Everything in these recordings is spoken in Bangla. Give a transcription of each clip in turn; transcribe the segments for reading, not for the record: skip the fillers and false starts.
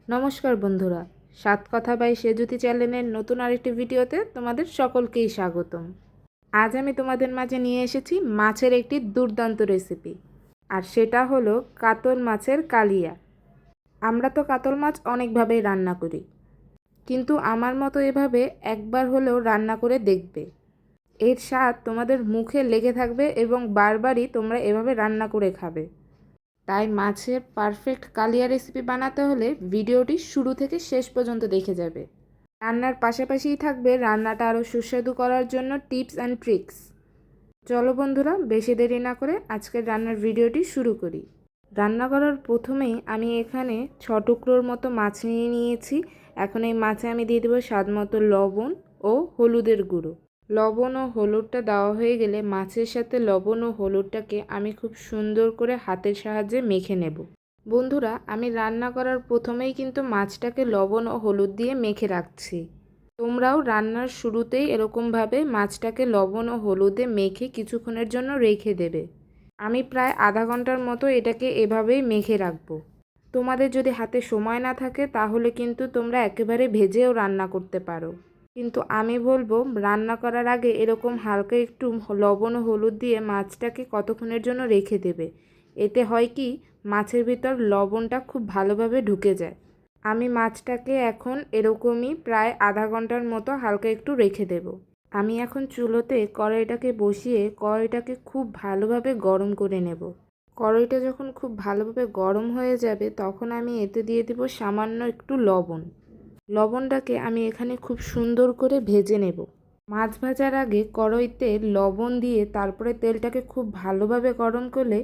নমস্কার বন্ধুরা, সাত কথা বাই সেজুতি চ্যানেলের নতুন আরেকটি ভিডিওতে তোমাদের সকলকেই স্বাগতম। আজ আমি তোমাদের মাঝে নিয়ে এসেছি মাছের একটি দুর্দান্ত রেসিপি, আর সেটা হলো কাতল মাছের কালিয়া। আমরা তো কাতল মাছ অনেকভাবেই রান্না করি, কিন্তু আমার মতো এভাবে একবার হলেও রান্না করে দেখবে। এর স্বাদ তোমাদের মুখে লেগে থাকবে এবং বারবারই তোমরা এভাবে রান্না করে খাবে। তাই মাছের পারফেক্ট কালিয়া রেসিপি বানাতে হলে ভিডিওটি শুরু থেকে শেষ পর্যন্ত দেখে যাবে। রান্নার পাশাপাশিই থাকবে রান্নাটা আরও সুস্বাদু করার জন্য টিপস অ্যান্ড ট্রিক্স। চলো বন্ধুরা, বেশি দেরি না করে আজকের রান্নার ভিডিওটি শুরু করি। রান্না করার প্রথমেই আমি এখানে 6 টুকরোর মতো মাছ নিয়ে নিয়েছি। এখন এই মাছে আমি দিয়ে দেবো স্বাদ মতো লবণ ও হলুদের গুঁড়ো। লবণ ও হলুদটা দেওয়া হয়ে গেলে মাছের সাথে লবণ ও হলুদটাকে আমি খুব সুন্দর করে হাতের সাহায্যে মেখে নেব। বন্ধুরা, আমি রান্না করার প্রথমেই কিন্তু মাছটাকে লবণ ও হলুদ দিয়ে মেখে রাখছি। তোমরাও রান্নার শুরুতেই এরকমভাবে মাছটাকে লবণ ও হলুদে মেখে কিছুক্ষণের জন্য রেখে দেবে। আমি প্রায় আধা ঘন্টার মতো এটাকে এভাবেই মেখে রাখবো। তোমাদের যদি হাতে সময় না থাকে তাহলে কিন্তু তোমরা একেবারে ভেজেও রান্না করতে পারো, কিন্তু আমি বলবো রান্না করার আগে এরকম হালকা একটু লবণ ও হলুদ দিয়ে মাছটাকে কতক্ষণের জন্য রেখে দেবে। এতে হয় কি, মাছের ভিতর লবণটা খুব ভালোভাবে ঢুকে যায়। আমি মাছটাকে এখন এরকমই প্রায় আধা ঘন্টার মতো হালকা একটু রেখে দেব। আমি এখন চুলোতে কড়াইটাকে বসিয়ে কড়াইটাকে খুব ভালোভাবে গরম করে নেব। কড়াইটা যখন খুব ভালোভাবে গরম হয়ে যাবে তখন আমি এতে দিয়ে দেব সামান্য একটু লবণ। লবণটাকে আমি এখানে খুব সুন্দর করে ভেজে নেব। মাছ ভাজার আগে কড়াইতে লবণ দিয়ে তারপরে তেলটাকে খুব ভালোভাবে গরম করলে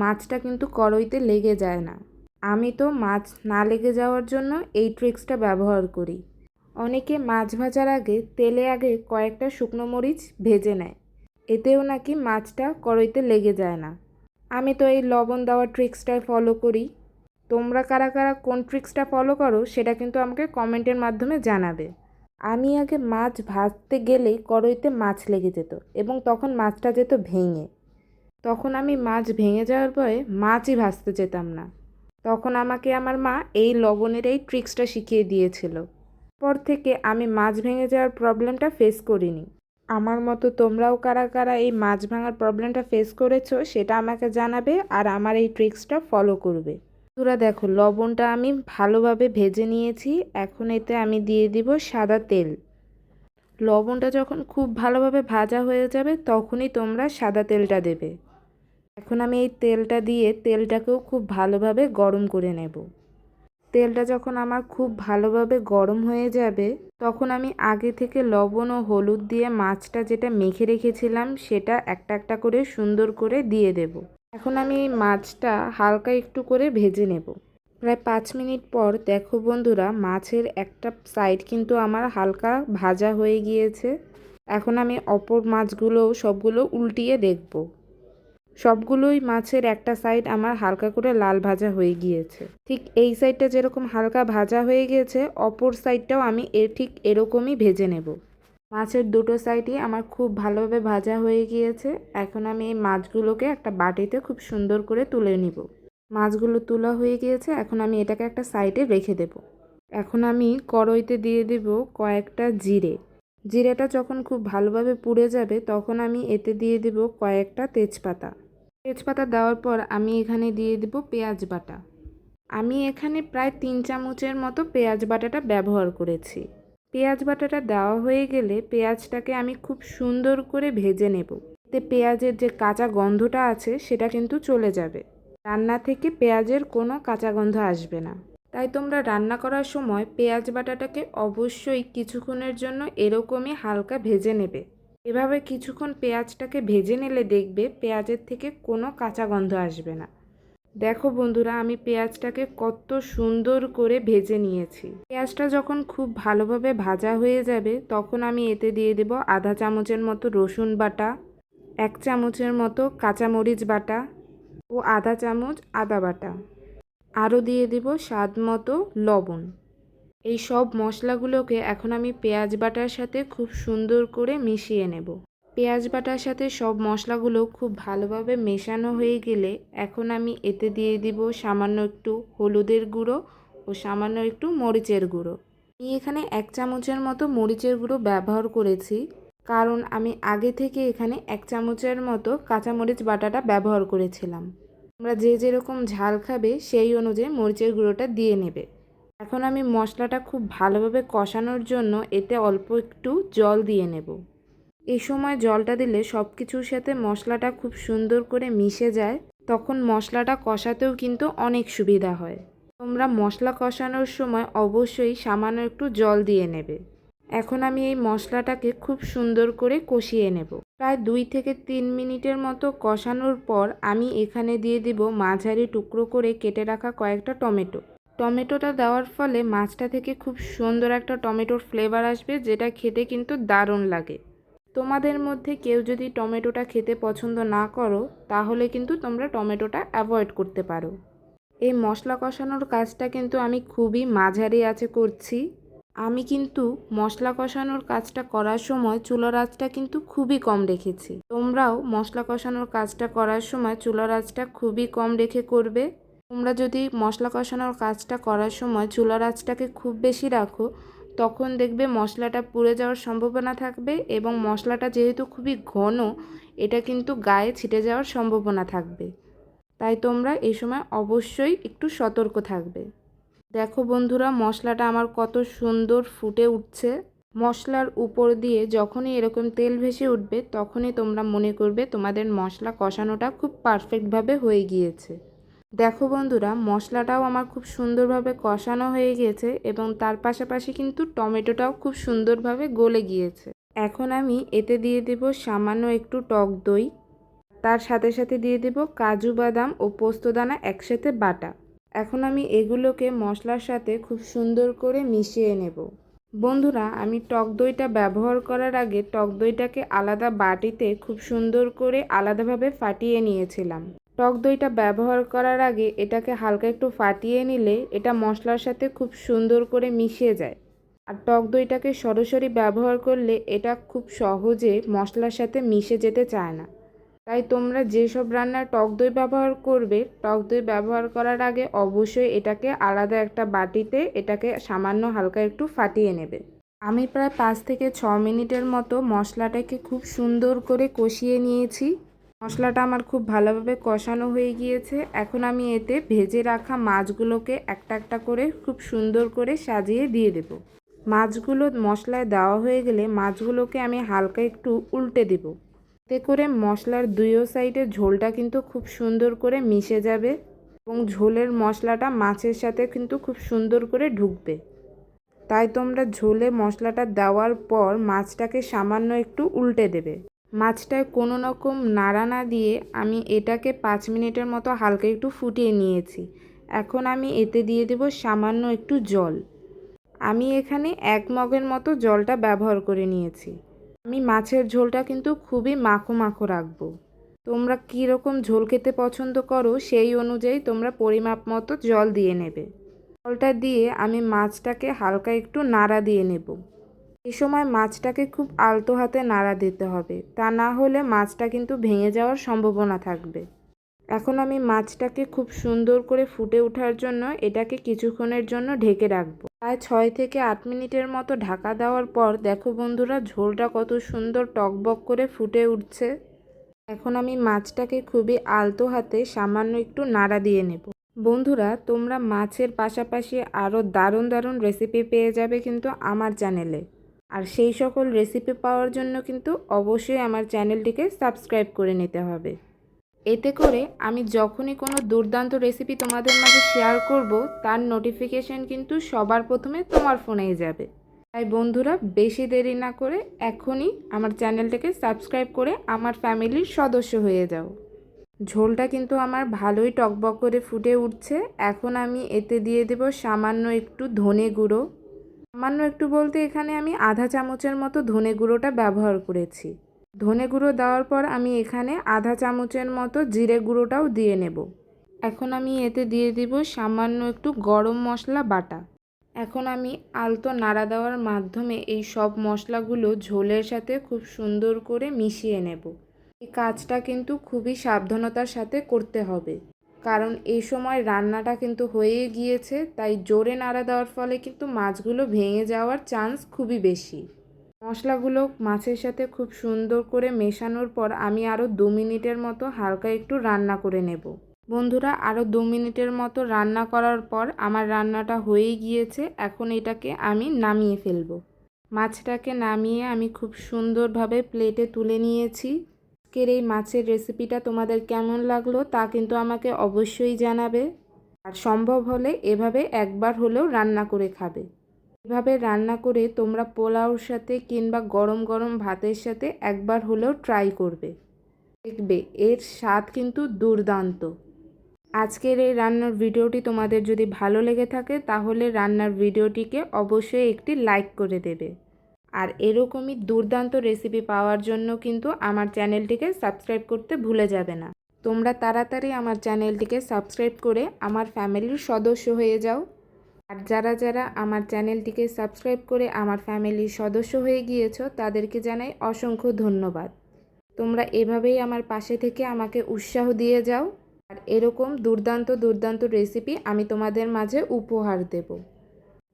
মাছটা কিন্তু কড়াইতে লেগে যায় না। আমি তো মাছ না লেগে যাওয়ার জন্য এই ট্রিক্সটা ব্যবহার করি। অনেকে মাছ ভাজার আগে তেলে আগে কয়েকটা শুকনো মরিচ ভেজে নেয়, এতেও নাকি মাছটা কড়াইতে লেগে যায় না। আমি তো এই লবণ দেওয়ার ট্রিক্সটাই ফলো করি। তোমরা কারা কারা কোন ট্রিক্সটা ফলো করো সেটা কিন্তু আমাকে কমেন্টের মাধ্যমে জানাবে। আমি আগে মাছ ভাজতে গেলেই কড়াইতে মাছ লেগে যেত এবং তখন মাছটা যেত ভেঙে। তখন আমি মাছ ভেঙে যাওয়ার ভয়ে মাছই ভাজতে যেতাম না। তখন আমাকে আমার মা এই লবণের এই ট্রিক্সটা শিখিয়ে দিয়েছিল। পর থেকে আমি মাছ ভেঙে যাওয়ার প্রবলেমটা ফেস করিনি। আমার মতো তোমরাও কারা কারা এই মাছ ভাঙার প্রবলেমটা ফেস করেছো সেটা আমাকে জানাবে, আর আমার এই ট্রিক্সটা ফলো করবে। বন্ধুরা দেখো, লবণটা আমি ভালোভাবে ভেজে নিয়েছি। এখন এতে আমি দিয়ে দিব সাদা তেল। লবণটা যখন খুব ভালোভাবে ভাজা হয়ে যাবে তখনই তোমরা সাদা তেলটা দেবে। এখন আমি এই তেলটা দিয়ে তেলটাকেও খুব ভালোভাবে গরম করে নেব। তেলটা যখন আমার খুব ভালোভাবে গরম হয়ে যাবে তখন আমি আগে থেকে লবণ ও হলুদ দিয়ে মাছটা যেটা মেখে রেখেছিলাম সেটা একটা একটা করে সুন্দর করে দিয়ে দেব। এখন আমি এই মাছটা হালকা একটু করে ভেজে নেব। প্রায় 5 মিনিট পর দেখো বন্ধুরা, মাছের একটা সাইড কিন্তু আমার হালকা ভাজা হয়ে গিয়েছে। এখন আমি অপর মাছগুলোও সবগুলো উল্টিয়ে দেখব। সবগুলোই মাছের একটা সাইড আমার হালকা করে লাল ভাজা হয়ে গিয়েছে। ঠিক এই সাইডটা যেরকম হালকা ভাজা হয়ে গিয়েছে অপর সাইডটাও আমি ঠিক এরকমই ভেজে নেব। মাছের দুটো সাইডই আমার খুব ভালোভাবে ভাজা হয়ে গিয়েছে। এখন আমি এই মাছগুলোকে একটা বাটিতে খুব সুন্দর করে তুলে নিব। মাছগুলো তোলা হয়ে গিয়েছে, এখন আমি এটাকে একটা সাইডে রেখে দেব। এখন আমি কড়াইতে দিয়ে দেব কয়েকটা জিরে। জিরেটা যখন খুব ভালোভাবে পুড়ে যাবে তখন আমি এতে দিয়ে দেব কয়েকটা তেজপাতা। তেজপাতা দেওয়ার পর আমি এখানে দিয়ে দেব পেঁয়াজ বাটা। আমি এখানে প্রায় 3 চামচের মতো পেঁয়াজ বাটাটা ব্যবহার করেছি। পেঁয়াজ বাটাটা দেওয়া হয়ে গেলে পেঁয়াজটাকে আমি খুব সুন্দর করে ভেজে নেব। এতে পেঁয়াজের যে কাঁচা গন্ধটা আছে সেটা কিন্তু চলে যাবে। রান্না থেকে পেঁয়াজের কোনো কাঁচা গন্ধ আসবে না। তাই তোমরা রান্না করার সময় পেঁয়াজ বাটাটাকে অবশ্যই কিছুক্ষণের জন্য এরকমই হালকা ভেজে নেবে। এভাবে কিছুক্ষণ পেঁয়াজটাকে ভেজে নিলে দেখবে পেঁয়াজের থেকে কোনো কাঁচা গন্ধ আসবে না। দেখো বন্ধুরা, আমি পেঁয়াজটাকে কত সুন্দর করে ভেজে নিয়েছি। পেঁয়াজটা যখন খুব ভালোভাবে ভাজা হয়ে যাবে তখন আমি এতে দিয়ে দেব আধা চামচের মতো রসুন বাটা, 1 চামচের মতো কাঁচামরিচ বাটা ও আধা চামচ আদা বাটা। আরও দিয়ে দেব স্বাদ মতো লবণ। এই সব মশলাগুলোকে এখন আমি পেঁয়াজ বাটার সাথে খুব সুন্দর করে মিশিয়ে নেব। পেঁয়াজ বাটার সাথে সব মশলাগুলো খুব ভালোভাবে মেশানো হয়ে গেলে এখন আমি এতে দিয়ে দিব সামান্য একটু হলুদের গুঁড়ো ও সামান্য একটু মরিচের গুঁড়ো। আমি এখানে 1 চামচের মতো মরিচের গুঁড়ো ব্যবহার করেছি, কারণ আমি আগে থেকে এখানে 1 চামচের মতো কাঁচামরিচ বাটাটা ব্যবহার করেছিলাম। তোমরা যে যেরকম ঝাল খাবে সেই অনুযায়ী মরিচের গুঁড়োটা দিয়ে নেবে। এখন আমি মশলাটা খুব ভালোভাবে কষানোর জন্য এতে অল্প একটু জল দিয়ে নেব। এই সময় জলটা দিলে সব কিছুর সাথে মশলাটা খুব সুন্দর করে মিশে যায়, তখন মশলাটা কষাতেও কিন্তু অনেক সুবিধা হয়। তোমরা মশলা কষানোর সময় অবশ্যই সামান্য একটু জল দিয়ে নেবে। এখন আমি এই মশলাটাকে খুব সুন্দর করে কষিয়ে নেব। প্রায় 2 থেকে 3 মিনিটের মতো কষানোর পর আমি এখানে দিয়ে দিব মাঝারি টুকরো করে কেটে রাখা কয়েকটা টমেটো। টমেটোটা দেওয়ার ফলে মাছটা থেকে খুব সুন্দর একটা টমেটোর ফ্লেভার আসবে, যেটা খেতে কিন্তু দারুণ লাগে। তোমাদের মধ্যে কেউ যদি টমেটোটা খেতে পছন্দ না করো, তাহলে কিন্তু তোমরা টমেটোটা অ্যাভয়েড করতে পারো। এই মশলা কষানোর কাজটা কিন্তু আমি খুবই মাঝারি আঁচে করছি। আমি কিন্তু মশলা কষানোর কাজটা করার সময় চুলার আঁচটা কিন্তু খুবই কম রেখেছি। তোমরাও মশলা কষানোর কাজটা করার সময় চুলার আঁচটা খুবই কম রেখে করবে। তোমরা যদি মশলা কষানোর কাজটা করার সময় চুলার আঁচটাকে খুব বেশি রাখো, তখন দেখবে মশলাটা পুড়ে যাওয়ার সম্ভাবনা থাকবে, এবং মশলাটা যেহেতু খুবই ঘন, এটা কিন্তু গায়ে ছিটে যাওয়ার সম্ভাবনা থাকবে। তাই তোমরা এই সময় অবশ্যই একটু সতর্ক থাকবে। দেখো বন্ধুরা, মশলাটা আমার কত সুন্দর ফুটে উঠছে। মশলার উপর দিয়ে যখনই এরকম তেল ভেসে উঠবে, তখনই তোমরা মনে করবে তোমাদের মশলা কষানোটা খুব পারফেক্টভাবে হয়ে গিয়েছে। দেখো বন্ধুরা, মশলাটাও আমার খুব সুন্দরভাবে কষানো হয়ে গিয়েছে, এবং তার পাশাপাশি কিন্তু টমেটোটাও খুব সুন্দরভাবে গলে গিয়েছে। এখন আমি এতে দিয়ে দেব সামান্য একটু টক দই। তার সাথে সাথে দিয়ে দেব কাজু বাদাম ও পোস্তদানা একসাথে বাটা। এখন আমি এগুলোকে মশলার সাথে খুব সুন্দর করে মিশিয়ে নেব। বন্ধুরা, আমি টক দইটা ব্যবহার করার আগে টক দইটাকে আলাদা বাটিতে খুব সুন্দর করে আলাদাভাবে ফাটিয়ে নিয়েছিলাম। টক দইটা ব্যবহার করার আগে এটাকে হালকা একটু ফাটিয়ে নিলে এটা মশলার সাথে খুব সুন্দর করে মিশে যায়। আর টক দইটাকে সরাসরি ব্যবহার করলে এটা খুব সহজে মশলার সাথে মিশে যেতে চায় না। তাই তোমরা যেসব রান্নায় টক দই ব্যবহার করবে, টক দই ব্যবহার করার আগে অবশ্যই এটাকে আলাদা একটা বাটিতে এটাকে সামান্য হালকা একটু ফাটিয়ে নেবে। আমি প্রায় 5 থেকে 6 মিনিটের মতো মশলাটাকে খুব সুন্দর করে কষিয়ে নিয়েছি। মশলাটা আমার খুব ভালোভাবে কষানো হয়ে গিয়েছে। এখন আমি এতে ভেজে রাখা মাছগুলোকে একটা একটা করে খুব সুন্দর করে সাজিয়ে দিয়ে দেব। মাছগুলো মশলায় দেওয়া হয়ে গেলে মাছগুলোকে আমি হালকা একটু উল্টে দেব। এতে করে মশলার দুইও সাইডে ঝোলটা কিন্তু খুব সুন্দর করে মিশে যাবে, এবং ঝোলের মশলাটা মাছের সাথে কিন্তু খুব সুন্দর করে ঢুকবে। তাই তোমরা ঝোলে মশলাটা দেওয়ার পর মাছটাকে সামান্য একটু উল্টে দেবে। মাছটায় কোনো রকম নাড়া না দিয়ে আমি এটাকে 5 মিনিটের মতো হালকা একটু ফুটিয়ে নিয়েছি। এখন আমি এতে দিয়ে দেব সামান্য একটু জল। আমি এখানে 1 মগের মতো জলটা ব্যবহার করে নিয়েছি। আমি মাছের ঝোলটা কিন্তু খুবই মাখো মাখো রাখবো। তোমরা কীরকম ঝোল খেতে পছন্দ করো সেই অনুযায়ী তোমরা পরিমাপ মতো জল দিয়ে নেবে। জলটা দিয়ে আমি মাছটাকে হালকা একটু নাড়া দিয়ে নেব। এই সময় মাছটাকে খুব আলতো হাতে নাড়া দিতে হবে, তা না হলে মাছটা কিন্তু ভেঙে যাওয়ার সম্ভাবনা থাকবে। এখন আমি মাছটাকে খুব সুন্দর করে ফুটে ওঠার জন্য এটাকে কিছুক্ষণের জন্য ঢেকে রাখবো। প্রায় 6 থেকে 8 মিনিটের মতো ঢাকা দেওয়ার পর দেখো বন্ধুরা, ঝোলটা কত সুন্দর টকবক করে ফুটে উঠছে। এখন আমি মাছটাকে খুবই আলতো হাতে সামান্য একটু নাড়া দিয়ে নেব। বন্ধুরা, তোমরা মাছের পাশাপাশি আরও দারুণ দারুণ রেসিপি পেয়ে যাবে কিন্তু আমার চ্যানেলে। আর সেই সকল রেসিপি পাওয়ার জন্য কিন্তু অবশ্যই আমার চ্যানেলটিকে সাবস্ক্রাইব করে নিতে হবে। এতে করে আমি যখনই কোনো দুর্দান্ত রেসিপি তোমাদের মাঝে শেয়ার করব, তার নোটিফিকেশন কিন্তু সবার প্রথমে তোমার ফোনেই যাবে। তাই বন্ধুরা, বেশি দেরি না করে এখনই আমার চ্যানেলটাকে সাবস্ক্রাইব করে আমার ফ্যামিলির সদস্য হয়ে যাও। ঝোলটা কিন্তু আমার ভালোই টকবক করে ফুটে উঠছে। এখন আমি এতে দিয়ে দেব সামান্য একটু ধনে গুঁড়ো। সামান্য একটু বলতে এখানে আমি আধা চামচের মতো ধনে গুঁড়োটা ব্যবহার করেছি। ধনে গুঁড়ো দেওয়ার পর আমি এখানে আধা চামচের মতো জিরে গুঁড়োটাও দিয়ে নেব। এখন আমি এতে দিয়ে দিব সামান্য একটু গরম মশলা বাটা। এখন আমি আলতো নাড়া দেওয়ার মাধ্যমে এই সব মশলাগুলো ঝোলের সাথে খুব সুন্দর করে মিশিয়ে নেব। এই কাজটা কিন্তু খুবই সাবধানতার সাথে করতে হবে, কারণ এই সময় রান্নাটা কিন্তু হয়ে গিয়েছে, তাই জোরে নাড়া দেওয়ার ফলে কিন্তু মাছগুলো ভেঙে যাওয়ার চান্স খুবই বেশি। মশলাগুলো মাছের সাথে খুব সুন্দর করে মেশানোর পর আমি আরও 2 মিনিটের মতো হালকা একটু রান্না করে নেব। বন্ধুরা, আরও 2 মিনিটের মতো রান্না করার পর আমার রান্নাটা হয়েই গিয়েছে। এখন এটাকে আমি নামিয়ে ফেলব। মাছটাকে নামিয়ে আমি খুব সুন্দরভাবে প্লেটে তুলে নিয়েছি। আজকের এই মাছের রেসিপিটা তোমাদের কেমন লাগলো তা কিন্তু আমাকে অবশ্যই জানাবে। আর সম্ভব হলে এভাবে একবার হলেও রান্না করে খাবে। এভাবে রান্না করে তোমরা পোলাওর সাথে কিংবা গরম গরম ভাতের সাথে একবার হলেও ট্রাই করবে, দেখবে এর স্বাদ কিন্তু দুর্দান্ত। আজকের এই রান্নার ভিডিওটি তোমাদের যদি ভালো লেগে থাকে তাহলে রান্নার ভিডিওটিকে অবশ্যই একটি লাইক করে দেবে। আর এরকমই দুর্দান্ত রেসিপি পাওয়ার জন্য কিন্তু আমার চ্যানেলটিকে সাবস্ক্রাইব করতে ভুলে যাবে না। তোমরা তাড়াতাড়ি আমার চ্যানেলটিকে সাবস্ক্রাইব করে আমার ফ্যামিলির সদস্য হয়ে যাও। আর যারা যারা আমার চ্যানেলটিকে সাবস্ক্রাইব করে আমার ফ্যামিলির সদস্য হয়ে গিয়েছো তাদেরকে জানাই অসংখ্য ধন্যবাদ। তোমরা এভাবেই আমার পাশে থেকে আমাকে উৎসাহ দিয়ে যাও। আর এরকম দুর্দান্ত দুর্দান্ত রেসিপি আমি তোমাদের মাঝে উপহার দেব।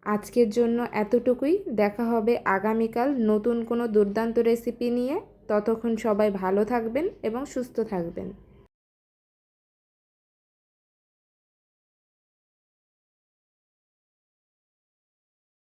আজকের জন্য এতটুকুই। দেখা হবে আগামীকাল নতুন কোনো দুর্দান্ত রেসিপি নিয়ে। ততক্ষণ সবাই ভালো থাকবেন এবং সুস্থ থাকবেন।